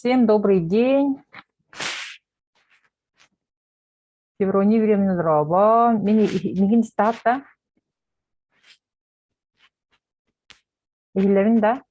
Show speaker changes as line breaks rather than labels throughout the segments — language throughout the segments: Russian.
Всем добрый день. Феврони времени дроба. Мигин старта. Игилевин, да?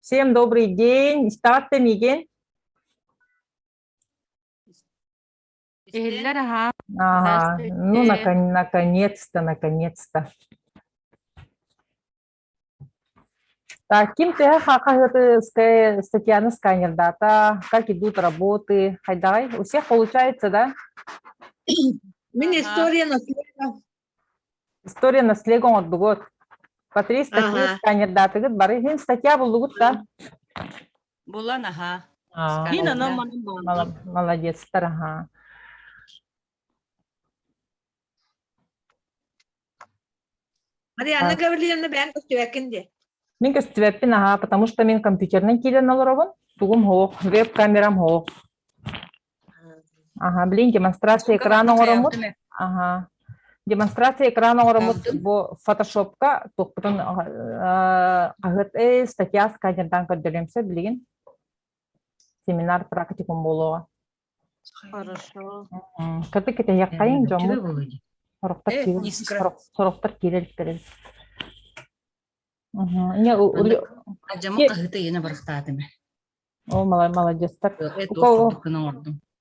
Всем добрый день. Старта, Мигин. Ага, ну, наконец-то. Так, Ким, ты статья на сканер дата, как идут работы, хайдай, у всех получается, да? История на слегом от год. По 3 статьи сканер даты, бары, статья был да?
Булан, ага.
Молодец, ага.
Марианна Гавриловна бән көстүәкенде.
Мен көстүәппин, ага, потому что мен компьютернен килен алырабын, тугум хоқ, веб-камерам хоқ. Ага, блин, демонстрация экрана орамут. Ага. Демонстрация экрана орамут бу фотошопка, тоқтын статья сканердан көрдөлемсе, билген. Семинар практикум болуға.
Хорошо.
Кыты-кыты яққайын жомут. Сұрықтар келелік береді.
Ажамы қағыты ені бірықтадым.
О, молодец.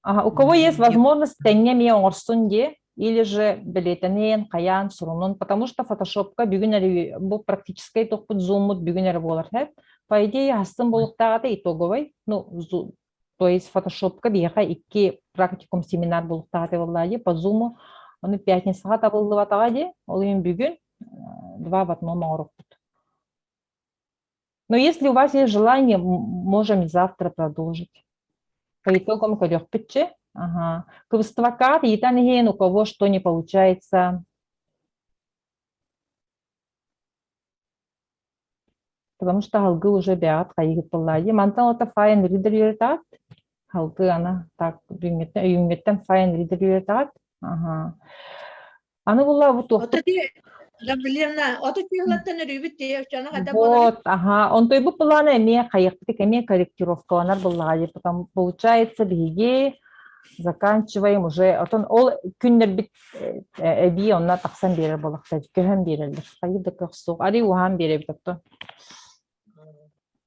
У кого есть возможность тенге орсун де, или же билетенен, каян, сурунун, потому что фотошопка бүгінер бұл практически тоқпыт зумут бүгінер болар. По идее, астын болуқтағаты итоговой, ну, то есть фотошопка бияқа 2 практикум семинар болуқтағаты болады, по зуму, оны пятницаға табылды батағады, ол ең бүгін 2 в одном орықпыт. Но если у вас есть желание, можем завтра продолжить. По итогам кодёхпитче. Ага. Квствакат, и у кого что не получается. Потому что халгы уже бят, кайгит поллади. Мантан это файн ридер юритат. Халгы она так юметтен файн ридер юритат. Ага. Она была вот
Гавриловна, ото тиглаттан рүбитте, чана када
вот, ага. Он то и бы планы, мне кайгит, мне корректировка, она была, потому получается, беги. заканчиваем уже. Отон ол күннер бит эби онна таксан берер болакта. Көһөн берерлер. Кайда көхсук. Ари ухан берер битто.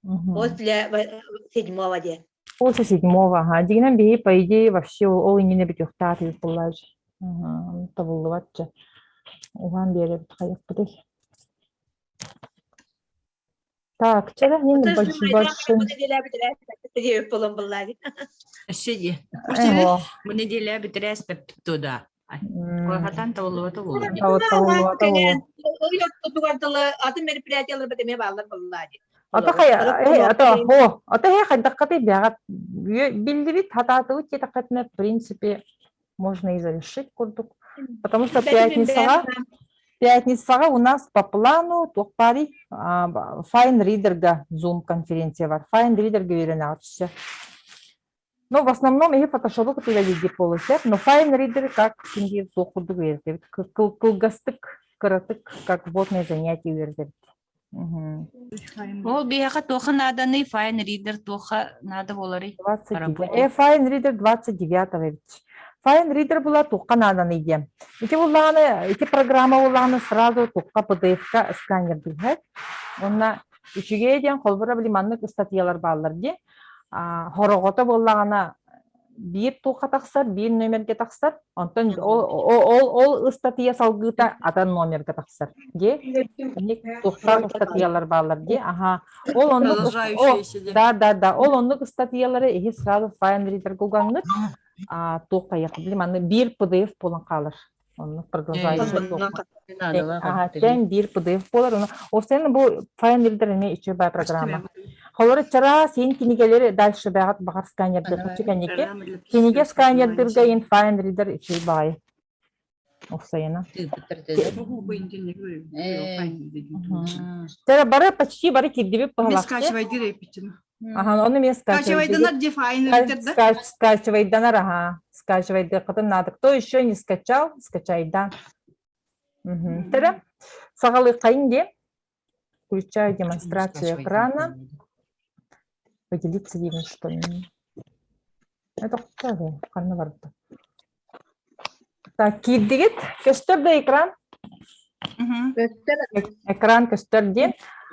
После 7-го де.
После 7-го, ага. Дигнен бии, по идее, вообще ол именно бит юхтаты буллаж. Ага, табуллуватча. Ухан берер кайык бит. Так, чара мен большой.
Әшеде.
Эго.
Бу неделя битерәс туда. Койгатан тавыллыгы булды.
Аты мероприятиялар бітеме балдар боллады.
Ата хе хайдаккаты бягат билдибит хататыбыт жетакатына в принципе можно и завершить курдук. Потому что пятницага у нас по плану токпари Fine Reader'га Zoom конференция бар. Fine Reader'га веренатся. Но в основном и фотошопы кутула виде получат, но Fine Reader как кинди сокурду вердет. Кылгастык, кыратык, как вводное занятие вердет.
Ол бияка тоха наданы Fine Reader тоха надо болары.
29. Fine Reader 29 Fine Reader была тока наданы иде. Эти программа уланы сразу тока PDF-ка сканер билет. Онна үчүгө ден колбура билиманнык статьялар баллар де. Хорогото боллагана бир тока таксар, бир номерге таксар. Онтон ол статья салгыта атан номерге таксар. Де. Ник тока статьялар баллар де. Ага. Ол онну да. Ол онну статьялары эхи сразу Fine Reader гугаңны. Тока якблиманы бир PDF болан калыр. Онну продолжающий тока. Тен бир PDF болар. Осен бу Fine Reader эме ичи бай программа. Холор чара сен кинигелери дальше багат багар сканердер чекенеке. Киниге сканердерге ин Fine Reader ичи бай. Осена. Тера бары почти бары кирдиби пахлак. Ага, он мне скачивает. Скачивает, да, ага. Скачивает, да, потом надо. Кто еще не скачал, скачай, да. Тогда сагалы кайынде. Включаю демонстрацию экрана. Поделиться видно, что ли. Это кто? Канна. Так, киддигит. Көстөрдө экран. Экран көстөрдө.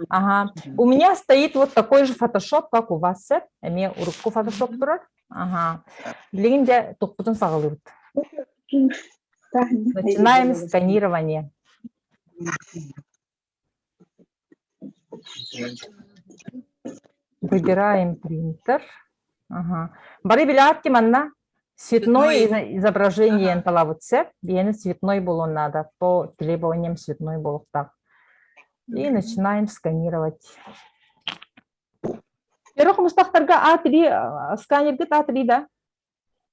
Ага. У меня стоит вот такой же Photoshop, как у вас. Эме урукку Photoshop турар. Ага. Билигинде тукпутун сагылыбыт. Начинаем сканирование. Выбираем принтер. Ага. Бары билятки манна. Цветное изображение талавутсе. Биены цветной был он надо. По требованиям цветной был так. И начинаем сканировать. Первых мустахтарга А3 сканер где А3, да?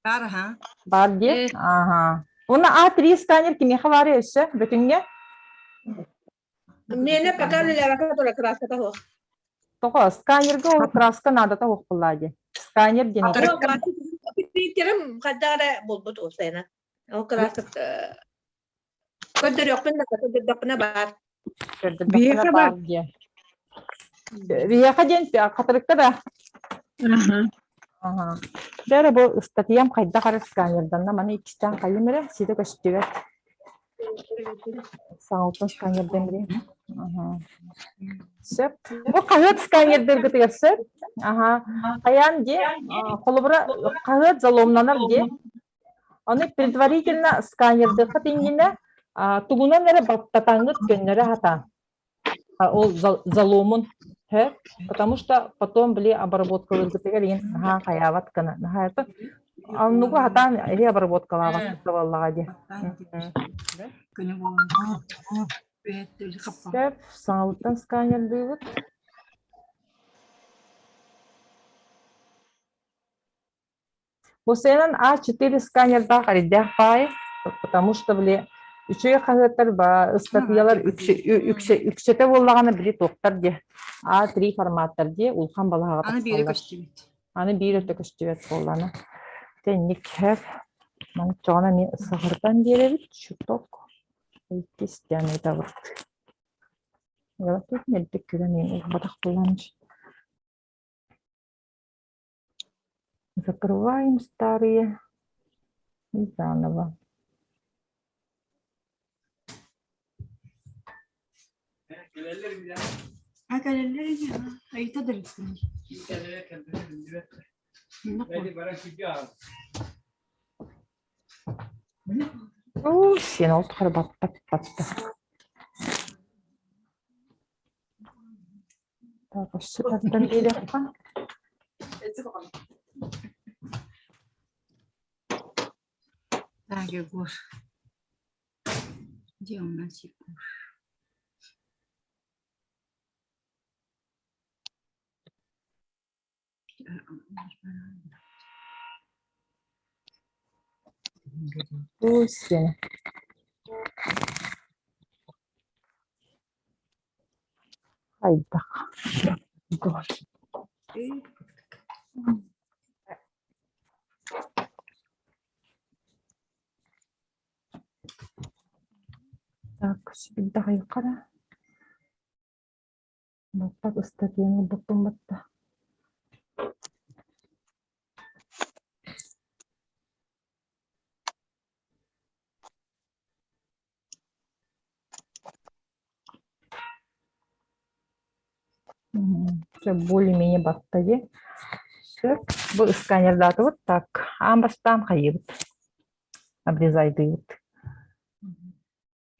Ага.
Барди. Ага. Уна А3 сканер кими хаваре еще? Бетинге?
Мене пока лева которая краска того.
Того сканерга краска надо того плади. Сканер где не?
Питерем кадара болбут осена. О краска. Көндөрөк пен да дапна бар.
Биеха барди. Биеха ден катырыкта да. Ага. Дәре бу статьям кайда кара сканердан мана ичтан кайымыра сиде көстөгөт. Саутын сканерден бири. Ага. Сеп. Бу кайыт сканердерге тегерсе. Ага. Аян де колубура кайыт заломнанар де. Аны предварительно сканерде катингине тугунан эре баттатаңыт көннөрө хата. Ол заломун. Потому что потом были обработка выготовления, ага, хаяват кана, ага, это, ну гуатан, или обработка лава, лагади. Все, саутан сканер дают. Бусенан А4 сканер да, харидях пай, потому что были Üçüye hazırlar ba statiyalar üçete bolлаганы били тоқтар де. A3 форматтар де улхан балаға
Аны бире көстүбүт.
Аны бире көстүбөт болланы. Тенник хер. Мен жана мен сыгырдан беребит чуток. Истяны да бар. Я тут не теккеле мен батак болланч. Закрываем старые. И заново. Сен ол тұқыр батты. Так, süperden bir dakika.
Таги гор. Где у нас гор?
Сен. Hayda. Gol. Так, bir daha yukarı. Bak ıslattığını buldum batta. Все более-менее баттаги. Все. Bu сканерда вот так. Амбастан хаебит. Обрезай вот.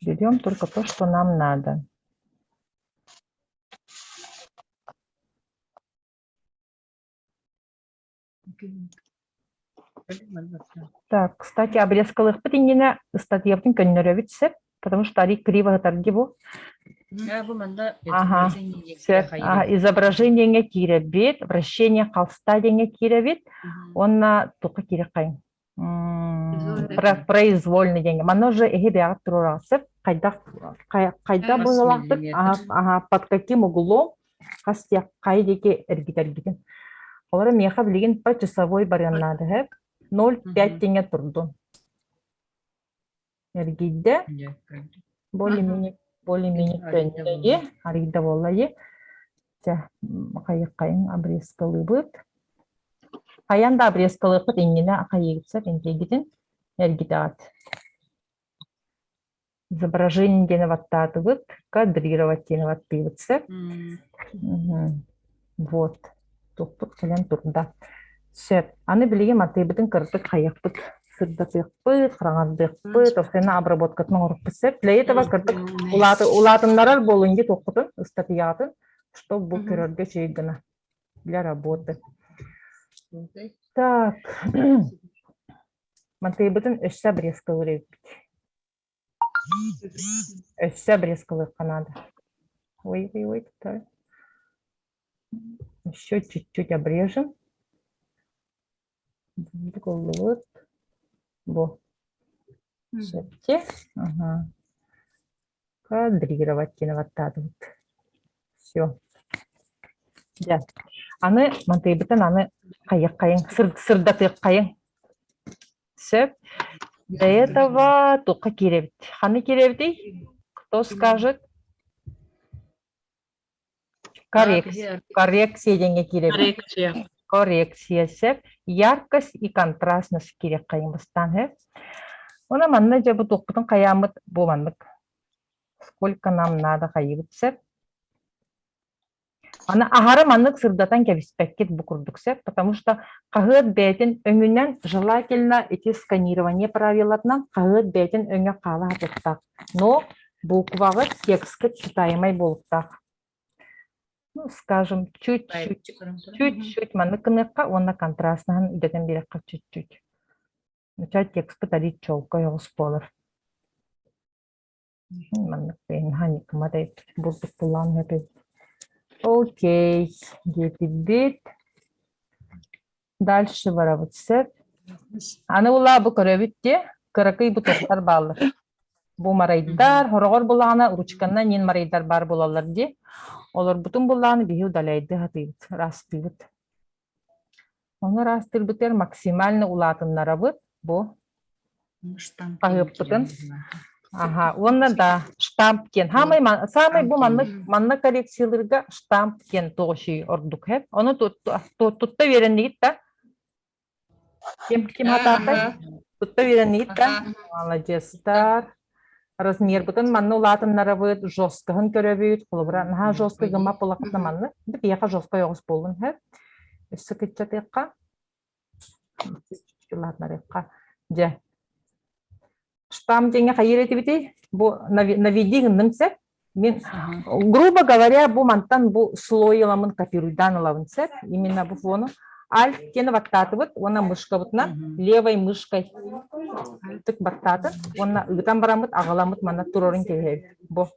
Берем только то, что нам надо. Так, кстати, обрезкалых пытинина статьевтин көннөрөбүтсеп, потому что они криво таргибу. Ага, изображение киребит, вращение холста деньги киребит, он на только кирекай. Произвольный деньги. Мано же эхи бягат турасып, кайда булалактык, ага, под каким углом кастя кайдеки эргитергитин. Олар меха билген по часовой баряннады хэп 0,5 теңге турду. Эргидде более-менее көннөге, арыйда болайы. Кайын обрезкалы быт. Каянда обрезкалы быт ингене акайыгытсап энтегитин эргитат. Изображение дене ваттаты быт, кадрировать дене ватты бытсап. Вот. Туктук кален турда. Сөп. Аны билеген матыбытын кырдык каяқпыт. Сырдатықпыт, қыраңаздықпыт, офена обработкатын орықпысып. Для этого кырдык улатынларар болынге тоқпытын, ыстатыятын, чтобы бұл көрерге чейгіна для работы. Так. Матыбытын өссі обрезкалыр еппит. Өссі обрезкалыр қанады. Ой, так. Еще чуть-чуть обрежем. Вот. Вот. Ага. Кадрировать киноватат. Вот. Все. Да. Аны мантайбытын аны кайын, сырдаты кайын. Все. Для этого только киребит. Ханы киребит? Кто скажет? Коррекция деньги киребит. Коррекция сеп. Яркость и контрастность кирек кайымбыстан хеп. Она манна жабы тоқпытын каямыт болмандык. Сколько нам надо кайыбыт сеп. Ана ахары маннык сырдатан кебиспеккет букурдук сеп, потому что кагыт бетин өңүнен желательно эти сканирование правилатынан кагыт бетин өңө кала хатыктак. Но буквагы текстке читаемай болуктак. Ну, скажем, чуть-чуть маныкыныкка, онна контрастныгын идетен берекка чуть-чуть. Начать текст пытались челка его сполер. Маныкпен ханикмадай бурдук булан хепет. Окей, гетибит. Дальше варавытсеп. Аны ула бу көрөбүтте, кыракый бу токтар баллар. Бу марайдар, хорогор булана, ручканна нин марайдар бар булалар ди. Олар бутун буланы бихи удалайды хатыйбыт, растыбыт. Оны растырбытер максимально улатыннара быт, бу пагыппытын. Ага, онна да штамп кен. Самый бу манна коррекцияларга штамп кен тоғыши ордук хеп. Оны тутта верендигит да. Ким хатардай? Тутта виранит, да?
Ага.
Молодецтар. Размер бутын манны улатыннары быт, жосткаһын көрөбүт, холобра, наха жостка гыма полакытна манны. Бит яка жостка йогус болун, хэ. Өссө кытчатыкка. Ладно, же. Штам деньги хайрети бити, бу наведи гындымсеп. Мен, грубо говоря, бу мантан бу слой ламын копируйдан лавынсеп, именно бу фону. Альт кені ваттатывыт, она мышка бутна, левой мышкой тык баттаты, она ыгытан барамыт, ағаламыт мана турорын кейхейд. Бу.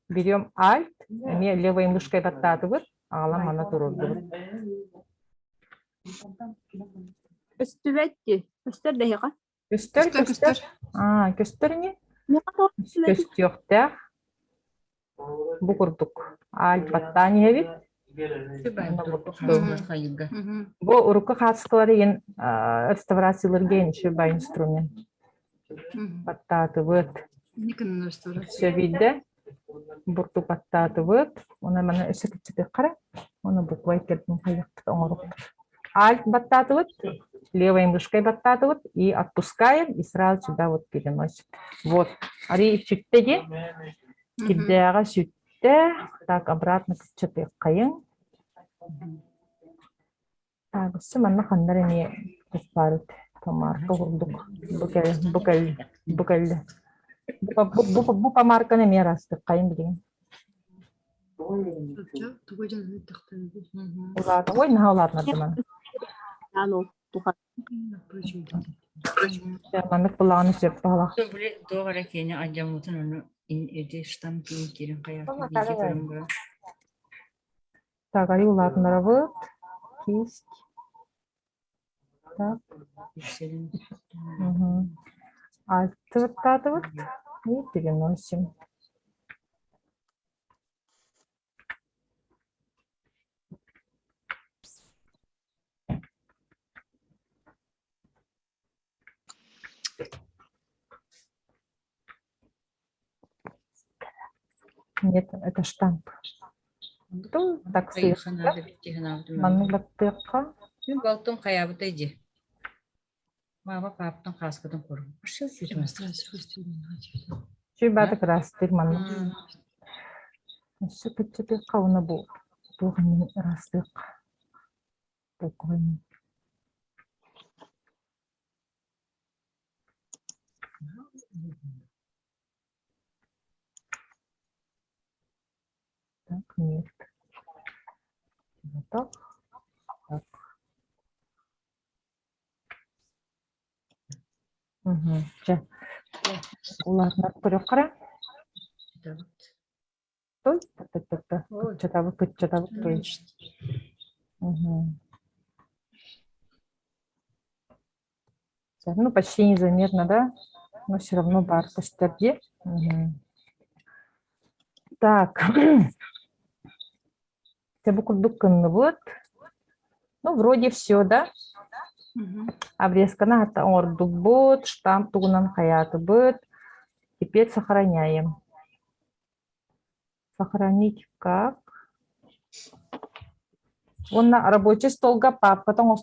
Берем альт, мне левой мышкой баттатывыт, ағалам мана турорды.
Өстүбәтти. Өстөр дәһиға.
Көстөр. Көстөр не? Көстөктәк. Бу курдук. Альт баттани хевит. Бу урукка хатскалары ен реставрацияларга енші ба инструмент. Баттаты вăт. Все видде. Бурту баттаты вăт. Она мана өсі кітчеті қара. Она буквай кердім хайяқты оңырықты. Альт баттаты вăт. Левой мышкой баттаты и отпускаем, и сразу сюда вот переносим. Вот. Ари чүттеги. Киддяға сүтте. Так, обратно кітчеті қайын. Так, все манна хандар не купарит. Помарка урдук. Букал. Бу помарка не мерасты. Кайын билген. Уларна. Ой, наха уларна дыман.
Ану, туха.
Маннык буланы сөп бала.
Doğru kene acamutun onu öde штам kirin kaya.
Так, ари уларнара вот. Кисть. Так. Альт вот. И переносим. Нет, это штамп. Так, манны баттыкка.
Мен балтын каябыт эди. Мама паптын каскатын корум. Ашыл сетмес.
Чүй баты крастыр манны. Все кытчеты кауна бу. Тугын растык. Буквально. Так, нет. Вот так. Так. Же. Уларна көрөккара. Той, кытчатабы, той. Ну, почти незаметно, да? Но все равно бар постерди. Так. Вот. Ну, вроде все, да? Обрезка на это ордук бот, штамп тугунан хаяту бот. Теперь сохраняем. Сохранить как? Он на рабочий стол папка, потом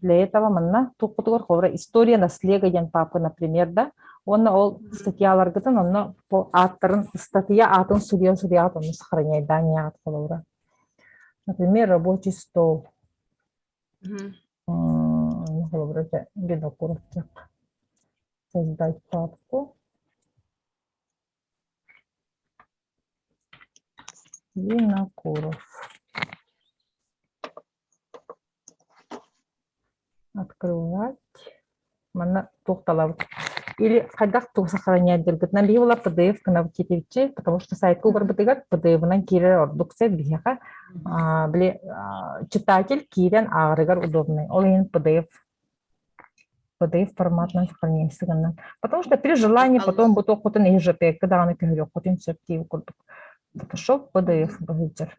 для этого манна тукутур хора история наследия папы, например, да? Он на статья ларгатан, он на по авторн статья атон судья он сохраняет, да, не от хора. Например, рабочий стол. Создать папку. Винокуров. Открывать. Мана тухталав. Или когда кто сохраняет дергат на биола PDF на вкитивче, потому что сайт кубер бытыгат PDF на кире ордуксе бияха. Бле читатель кирен агрегар удобный. Олин PDF форматно сохраняется. Потому что при желании потом будет опыт не ждет, когда он перейдет, потом все активно курдук. Photoshop PDF бахитер.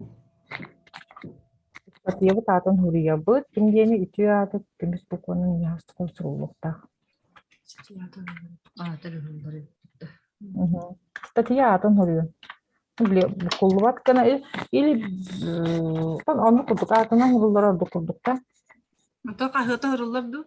Статья вот атон хурия быт, пингени и тюаты, тимис буквально не хастукал срулукта. Статья атон хурия. Бле, кулват кана или он курдук атона хурулара дукурдукта.
Ото кахыта хурулар ду?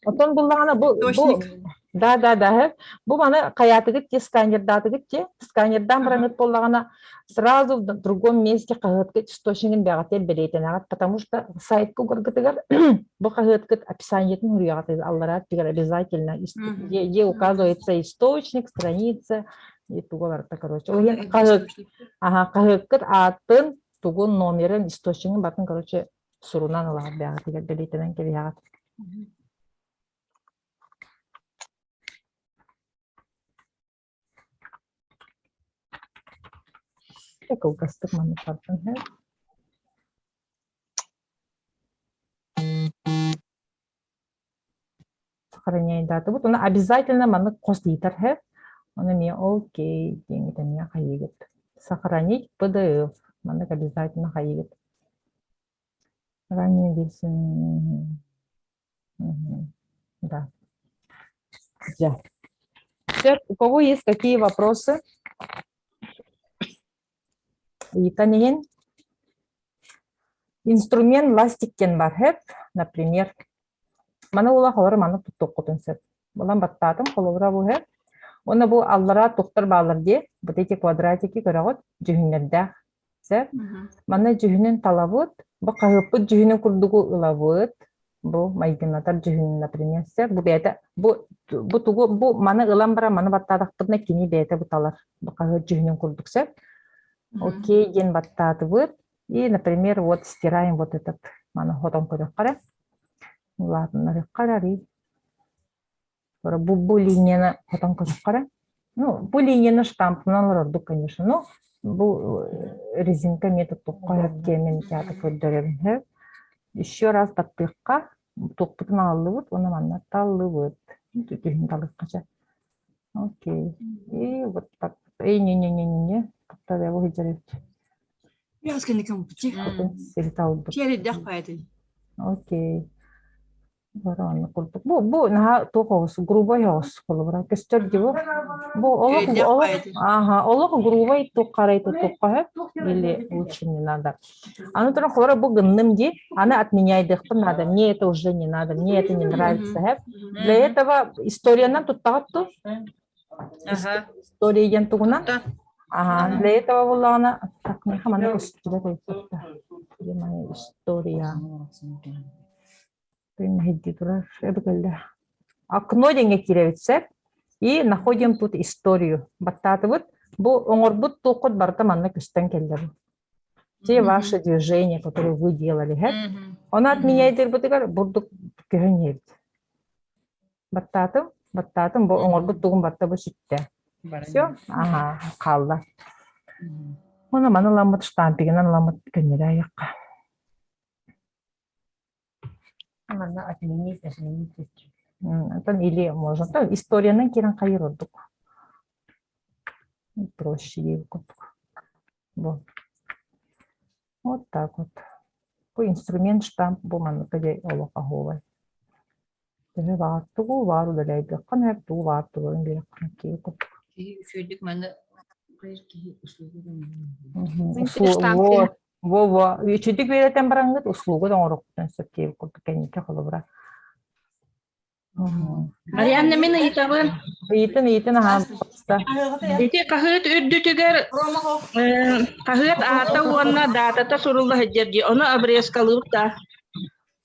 Отон буллагана
Источник.
да. Бу мана каятыгыт те сканердатыгыт те сканердан бараныт боллагана сразу в другом месте кагыткыт источнигин бягатен белетенагат, потому что сайтку горгытыгар бу кагыткыт описаниетин урягаты аллара тигер обязательно где указывается источник, страница и туголарта, короче. Оген кагыткыт атын тугун номерин источнигин батын, короче, сурунан алар бягатыгар белетенен кебягат. Такой костык маны тартын. Сохраняй дату. Вот она обязательно маны коститер хэ. Она мне окей, деньги там меня хаигит. Сохранить PDF. Маны обязательно хаигит. Ранее версия. Да. Да. Теперь, у кого есть какие вопросы? И танин инструмент ластиккен бар хеп, например, мана ула хавар мана туттуккутун сеп. Булан баттатым холовра бу хеп. Оны бу аллара туктар балырде, вот эти квадратики көрөгөт жүһүннөрдө сеп. Мана жүһүнүн талабыт, бу кайыппыт жүһүнүн курдугу ылабыт, бу майгынатар жүһүнүн, например, сеп. Бу бета бу мана ылам бара мана баттатакпытна кини бета буталар. Бу кайыппыт жүһүнүн курдук сеп. Окей, ген баттатыбыт. И, например, вот стираем вот этот, мана хотон көрөккара. Ладно, рекарари. Бу линияны хотон көрөккара. Ну, бу линияны штампынан ордук, конечно, но бу резинка метод туккайып темен театр көрдөрөбүн. Еще раз таттыкка тукпутун алыбыт, оны манна талыбыт. Түтүн талыккача. Окей. И вот так. Не. Тогда я выйдет.
Я скажу,
Окей. Баран курдук. Бу на токос грубой хос колбара. Кестер дибо. Бу олох грубой токарай токка или лучше не надо. Оно то хора бу гынным ди, она отменяет надо. Мне это уже не надо. Мне это не нравится. Для этого история нам тут тагатту. История янтугуна. Ага, для этого была она так не хамана история. Окно деньги киревицеп и находим тут историю. Баттатывыт, бу оңорбут толкот барта манна күстен келдер. Те ваши движения, которые вы делали, он отменяет бутыгар бурдук көгөнет. Баттатым, бу оңорбут тугун барта бу сүттө. Все, ага, калла. Она мана ламат штампигенен ламат көннөрө аякка. Она отменить. Это или можно. То история на киран кайродук. Проще ей кутук. Вот так вот. По инструмент штамп бумана тадай олокаговай. Теже вартугу вару далай беккан хеп ту вартугу беккан кей кутук.
Шөйдік мәні қайырки услугу.
Во. Чөйдік беретен бараңгыт услугу да оңроқтан сөп кей кутук кенеке холобра.
Марианна мен итабын.
Итин ага.
Ити кахыт үрдүтүгер кахыт ата уонна датата сурулла хеджерди. Оны обрезкалыкта.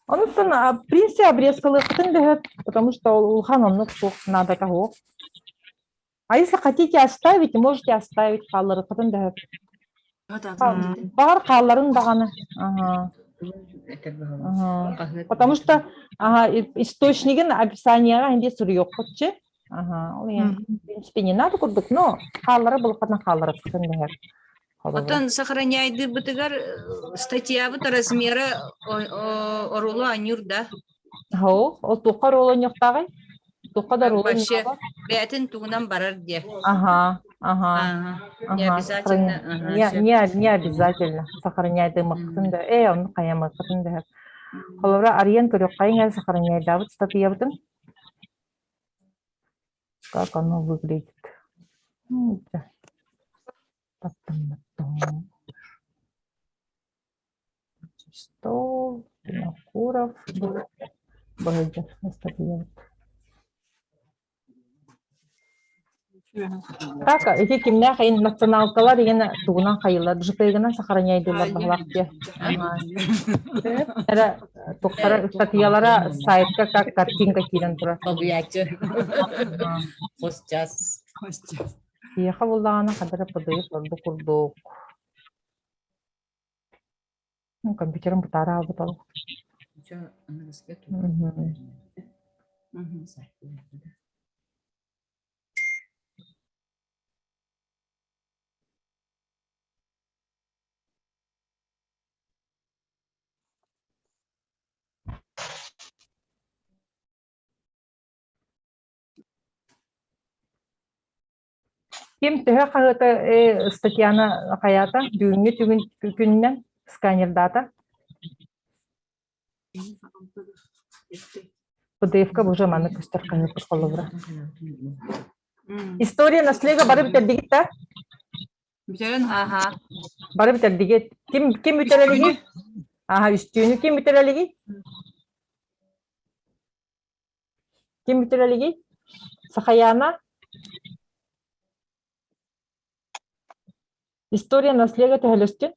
Он в принципе обрезкалыктын дехет, потому что улхан он надо кого. А если хотите оставить, можете оставить каллырыкытын дехет. Бар калларын даганы. Ага. Потому что источнигин описанияга инде суру жок болчу. Ага, в принципе не надо курдук, но каллары булкана каллырыкытын дехет.
Отон сохраняйды бытыгар статья вот размера орула анюр, да?
Хо, ол туқар олон жоқтагы. Туқадар олон
Вообще, бәтін туғынан барар де.
Ага.
Не обязательно.
Не обязательно. Сохраняйды мықтында. Он қая мықтында. Холовра ариен көрек қайын сохраняйды. А вот статья бутын. Как оно выглядит? Стол, Винокуров. Быһыйдьар, статья. Так, эти кимнях ин националкалар ена тугунан кайылар, жытыгынан сохраняйдылар бахлакте. Эра тухтара статьялара сайтка как картинка кирен тура.
Побиячы. Хостяс.
Яха буллагана кадара подыйып орду курдук. Компьютерым бутара бутал.
Чё, она распету?
Ким төһө кагыта статьяны каята, бүгүнгү түгүн күннен сканердата. PDF-ка уже маны көстөр кайып калыбыра. История наслега барып тердигит та?
Ага.
Барып тердигит. Ким үтөрөлүги? Ага, үстүүнү ким үтөрөлүги? Ким үтөрөлүги? Сахаяна. История наслега төһөлөстүн.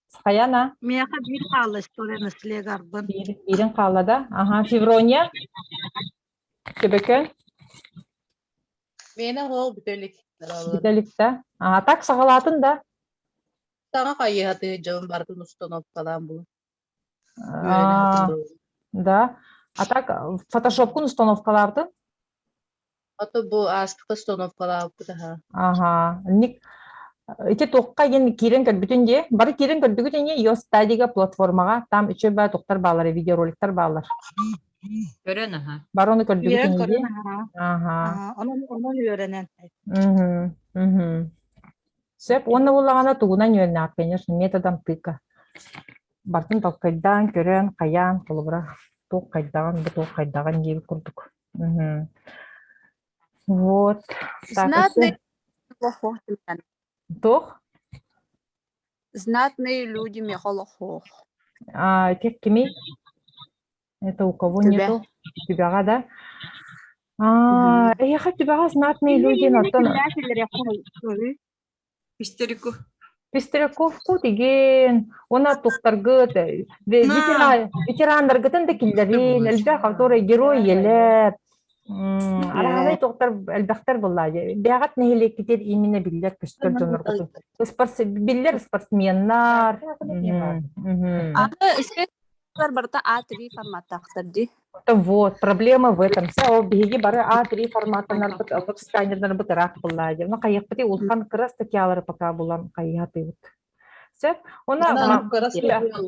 Сахаяна.
Мияка бир калды историяны слегарбын.
Ирин калада. Ага, Феврония. Көбөкөн.
Мені ол бүтелік.
Бителикте. Ага, так сагалатын да.
Саңа қайы хаты жауын бардың ұстанып қалан бұл.
Да. А так фотошопкун установкаларды?
Аты бұл астықы ұстанып қалан бұл.
Ага. Ник ити тоққа ген кирен көрбүтүн же. Бары кирен көрдүгүтүн же Йостадига платформага там үчө ба тоқтар баалар, видеороликтер баалар.
Көрөн, ага.
Бар оны көрдүгүтүн же.
Көрөн.
Ага.
Onun öğrenen.
Сеп, оны улагана тугунан йөннак, конечно, методом тыка. Бартын толкайдан, көрөн, каян, кылыбыра. Тоқ кайдаган, тоқ кайдаган дейбит курдук. Вот.
Знатные плохо.
Тоқ?
Знатные люди мехолохох.
Кек кими? Это у кого
Тебя.
нету? Тебя, да? Я хочу тебя знатные люди, но то...
Истерику.
Пестеряковку деген, она тоқтаргыт, ветерандаргытын да килдерин, элбе который герой елер. Арағалай тоқтар әлбәқтер болады. Бәғат нәхелек кетер именно биллер көстер жонырғытын. Биллер спортсменнар.
Аны испектор барта А3 форматтақтар ди.
Вот, проблема в этом. Ол беги бары А3 форматтанар бут, сканердар бут рак болады. Но кайық бите улхан кыра статьялары пока булан кайыгаты бут. Сеп, она...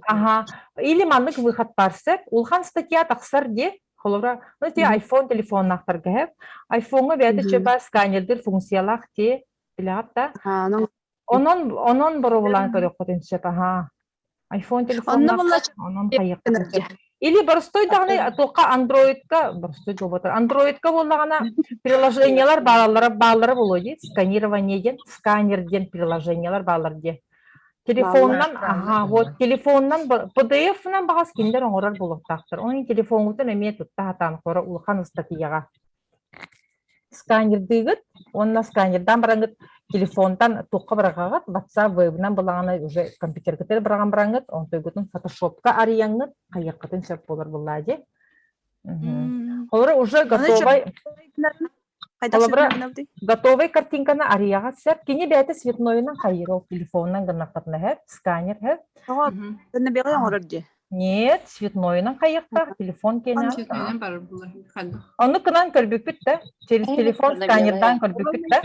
Ага. Или маннык выход бар сеп, улхан статья тақсар де, холовра, ну те iPhone телефон нақтар гэп, iPhone-ға бәді чөба сканердер функциялақ те, білағат да. Онон бұры булан көрек қотын сеп, ага. iPhone телефон нақтар, онон кайық сеп. Или простой дағаны тоққа Android-ка болағана приложениялар бағалары болуды, сканированиеден, сканерден приложениялар бағаларды. Телефоннан, ага, вот, телефоннан, PDF-нан бағас кендер оңырар болуқтақтыр. Оның телефонғытын әме тұтта хатан қоры ұлқан статияға. Сканердігіт, онына сканердан бараңғыт, телефондан тоққа барағағыт, WhatsApp вебінан болағаны уже компьютергітер бараған бараңғыт, он тойгітін фотошопқа арияңғыт, қайыққытын сөп болар болады. Олары уже готовый картинканы арияға сәп, кені бәті светнойынан қайыру телефонынан ғынақытына хэп, сканер хэп. Нет, цветнойынан қайықта, телефон кені. Оны кынан көрбік бітті, через телефон сканердан көрбік бітті.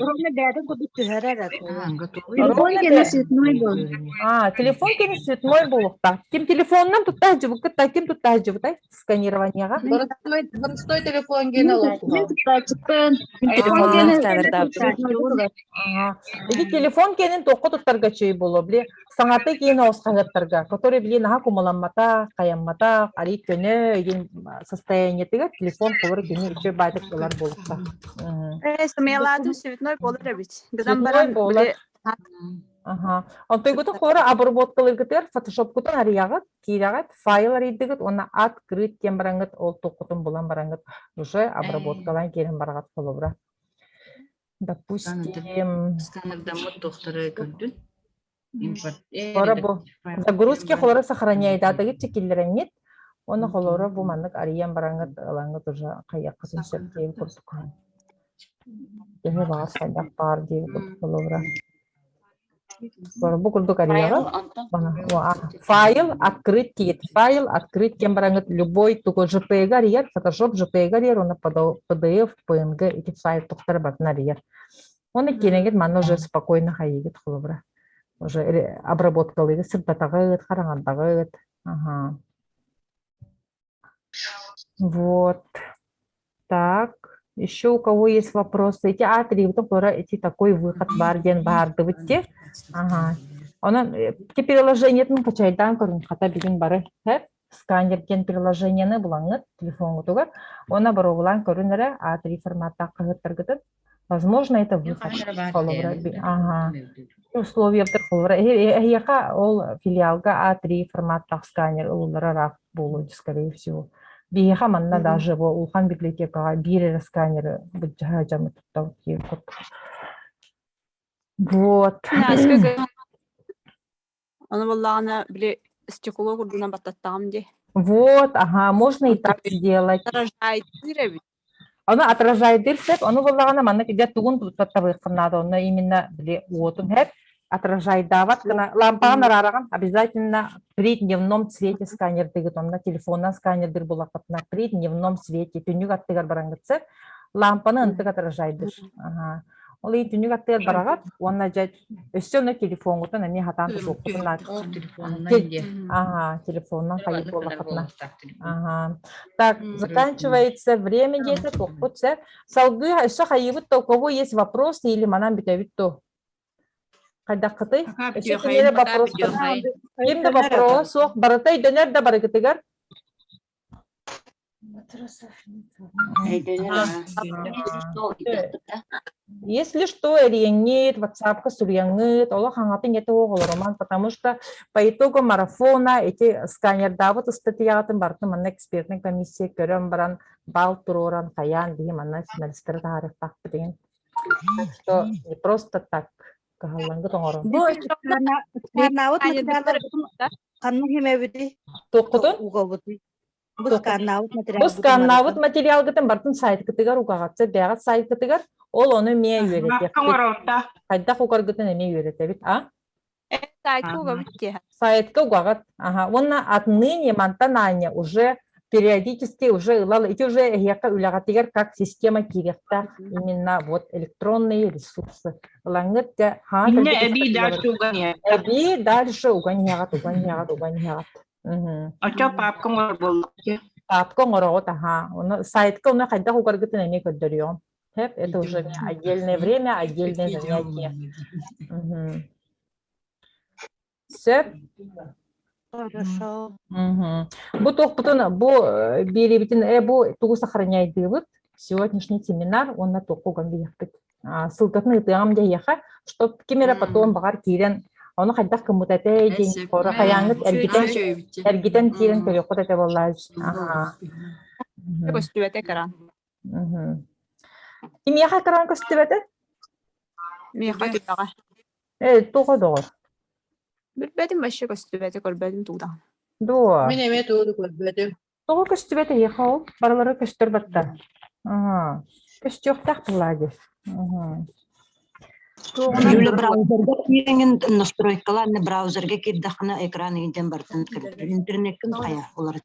Телефон кені цветной болуқта. Кем телефоннан тұтта жывықта, кем тұтта жывықта сканированияға.
Бұрыстой телефон кені олыққа.
Телефон кенін тоқы тұттарға чөй болу, біле, саңаты кені осқағыттарға, который біле наға кумаламмата, қаяммата, ари көні, состояние тігі, телефон қолыры кені үші байдық олар болуқта.
Смеладым светной болыр әбіт.
Светной болыр. Ага. Онтой гута хора обработкалар гытер Photoshop гутан ариягат, кирагат, файл аридыгыт, она открыть тем барангат, ол токутун булан барангат, уже обработкалан керен барагат холобра. Допустим,
Сканерда мод докторы көрдүн. Импорт.
хора бу загрузки хора сохраняет атыгы чекиллерен нет, оны холора бу маннык ариян барангат, алангат уже каяк кысын септейін курдук. Теге бар сайдак бар дейбит холобра. Бу курдук арияга. Файл открыть тигет. Файл открыть тем барангат любой только JPG арияр, Photoshop JPG арияр, оны PDF, PNG эти файл тоқтар батын арияр. Оны кенегет мана уже спокойно хайгет холобра. Уже обработкалыгы сыртатагыт, караңандагыт. Ага. Вот. Так. Еще у кого есть вопросы? Эти А3, эти такой выход барден барды битте. Ага. Те приложение ну качайдан көрүн хата билин бары. Сканер кен приложениені булаңыт телефон тугар. Она бары булан көрүнөрө А3 форматта кыгыттыргытып. Возможно, это выход. Ага. Условия холбра. Яка ол филиалга А3 форматта сканер улларак болуду, скорее всего. Биха манна даже во улхан библиотекага бире сканеры быджахажамы туттау киеп. Вот.
Оны валлана биле стекло курдуна баттаттам ди.
Вот, ага, можно и так сделать.
Отражает диребит.
Она отражает дырсеп, оно валлана манна кидя тугун туттавы кынады, оны именно биле отун хеп отражает дават, лампа нарараган обязательно при дневном свете сканер дыгыт, на телефонна сканер дыр булакатна при дневном свете түнүк аттыгар барангытсы лампаны ынтык отражает дыр. Ага. Ол и түнүк аттыгар барагат, онна жать өссө на телефон гутан эми хатан тукутна. Ага, телефоннан кайып булакатна. Ага. Так, заканчивается время где-то, токутсе. Салгы ещё хайыбыт, у кого есть вопросы или манан битевит то. Кайдакыты? Еще вопрос. Кимде вопрос? Баратай дөнер да бары кытыгар? Если что, эреңет, WhatsApp-ка сүреңет, ола хаңатын еті оғылырман, потому что по итогу марафона эти сканердавы статьягатын бартын манна экспертный комиссия көрөн баран бал туроран каян дейм манна финалисттер тарих тақпы деген. Так что не просто так.
Бу сканавыт материалдар канны хемебити.
Тоқудун?
Угабыты. Бу сканавыт материал.
Бу сканавыт материал гытын бартын сайт кытыгар угагатса бягат сайт кытыгар ол оны ме үйрөтөт. Кайда хукар гытын эме үйрөтөт, а?
Сайтка угабытте.
Сайтка угагат. Ага, онна отныне мантанanya уже периодически уже эти уже яка улягатыгар как система киректа именно вот электронные ресурсы. Лангытта ха.
Эби дальше угоняет.
Эби дальше угоняет.
Ача папка ngor
Папка ngor ага. Он сайтка он кайда хукар гытын эме көдөрүyor. Это уже отдельное время, отдельное занятие. Все.
Хорошо.
Бу тохпутун бу беребитин бу тугу сохраняет дыбыт. Сегодняшний семинар он на току гамбияпыт. Ссылканы тыгам дияха, чтоб кемера потом багар кирен. Оны кайдак кымутате ден кора каяңыт эргитен кирен төлө котете боллаж.
Көстүбете каран.
Кимияха каран көстүбете?
Мияха тутага.
Тоҕо.
Билбедим башы көстүбете көрбөдүм туудан.
Дуа.
Мен эме тууду көрбөдүм.
Тоҕо көстүбете яхау, баралары көстөр баттар. Ага. Көстүктак булади.
Юля браузерге киренген настройкаларны браузерге кирдахна экран иден бартын кирдир. Интернеттен кая олар.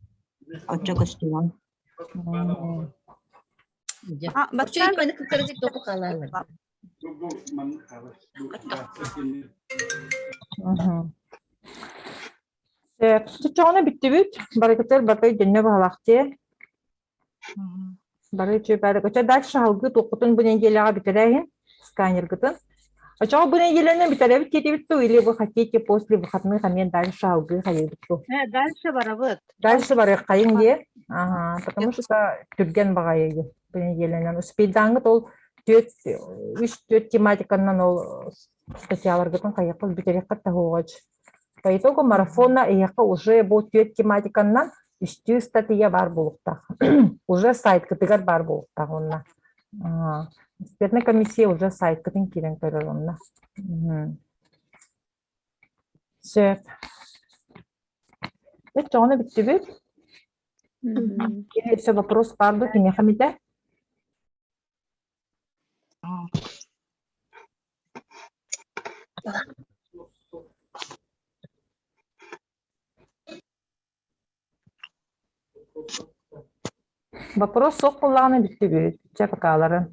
Ача көстүгөн.
Бачай мен кыргыз току калалар.
Чичона биттибит. Баракатер батай дөнне балакты. Барычы баракача дальше алгы токутун бу неделяга битерәген сканер гытын. Ача бу неделяны битерәбит кетибит то или вы хотите после выходных мен дальше алгы хайбит.
Дальше барабыт.
Дальше барак кайынге. Ага, потому что түрген багайы бу неделянан успейдаңы ол 3 тематиканан ол статьяларгытын кайякка битерекка тахугач. По итогу марафона ияка уже бу түйет тематиканнан үстүү статья бар булуктах. Уже сайт кытыгар бар булуктах онна. Экспертная комиссия уже сайт кытын кирен көрөр онна. Сөп. Жоны биттибит. Келесі вопрос барды кене хамите? Вопрос соқ қолағына биттибит. Чапакалары.